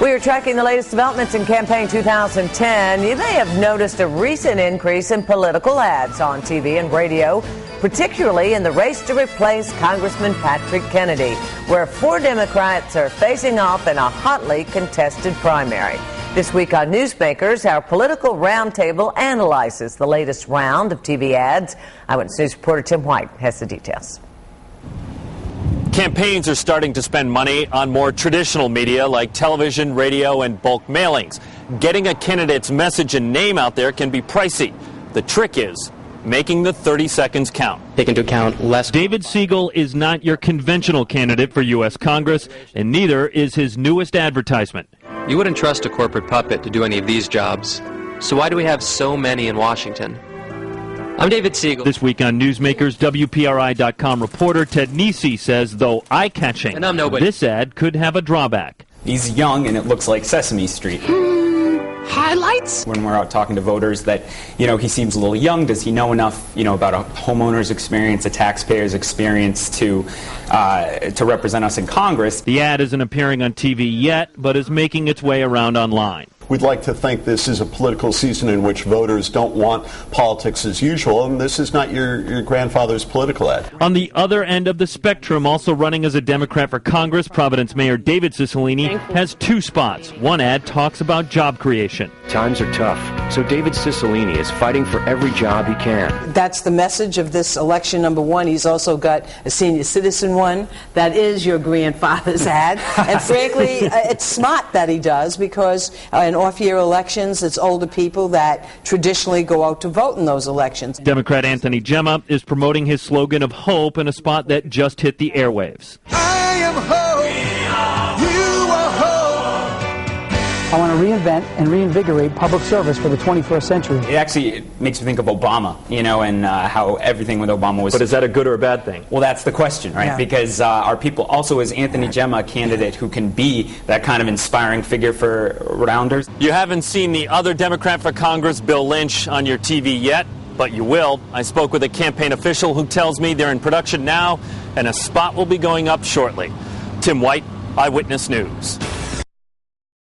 We are tracking the latest developments in campaign 2010. You may have noticed a recent increase in political ads on TV and radio, particularly in the race to replace Congressman Patrick Kennedy, where 4 Democrats are facing off in a hotly contested primary. This week on Newsmakers, our political roundtable analyzes the latest round of TV ads. Eyewitness News reporter Tim White has the details. Campaigns are starting to spend money on more traditional media like television, radio, and bulk mailings. Getting a candidate's message and name out there can be pricey. The trick is making the 30 seconds count. Take into account less. David Siegel is not your conventional candidate for U.S. Congress, and neither is his newest advertisement. You wouldn't trust a corporate puppet to do any of these jobs. So why do we have so many in Washington? I'm David Siegel. This week on Newsmakers, WPRI.com reporter Ted Nesi says, though eye-catching, and I'm nobody. This ad could have a drawback. He's young and it looks like Sesame Street. Highlights? When we're out talking to voters that, he seems a little young, does he know enough, about a homeowner's experience, a taxpayer's experience to represent us in Congress? The ad isn't appearing on TV yet, but is making its way around online. We'd like to think this is a political season in which voters don't want politics as usual, and this is not your grandfather's political ad. On the other end of the spectrum, also running as a Democrat for Congress, Providence Mayor David Cicilline has 2 spots. One ad talks about job creation. Times are tough, so David Cicilline is fighting for every job he can. That's the message of this election, number one. He's also got a senior citizen one. That is your grandfather's ad. And frankly, it's smart that he does, because in off-year elections, it's older people that traditionally go out to vote in those elections. Democrat Anthony Gemma is promoting his slogan of hope in a spot that just hit the airwaves. I am hope, you are hope. I want to reinvent and reinvigorate public service for the 21st century. It makes me think of Obama, and how everything with Obama was... But is that a good or a bad thing? Well, that's the question, right? Yeah. Because our people, also is Anthony Gemma a candidate who can be that kind of inspiring figure for rounders? You haven't seen the other Democrat for Congress, Bill Lynch, on your TV yet, but you will. I spoke with a campaign official who tells me they're in production now, and a spot will be going up shortly. Tim White, Eyewitness News.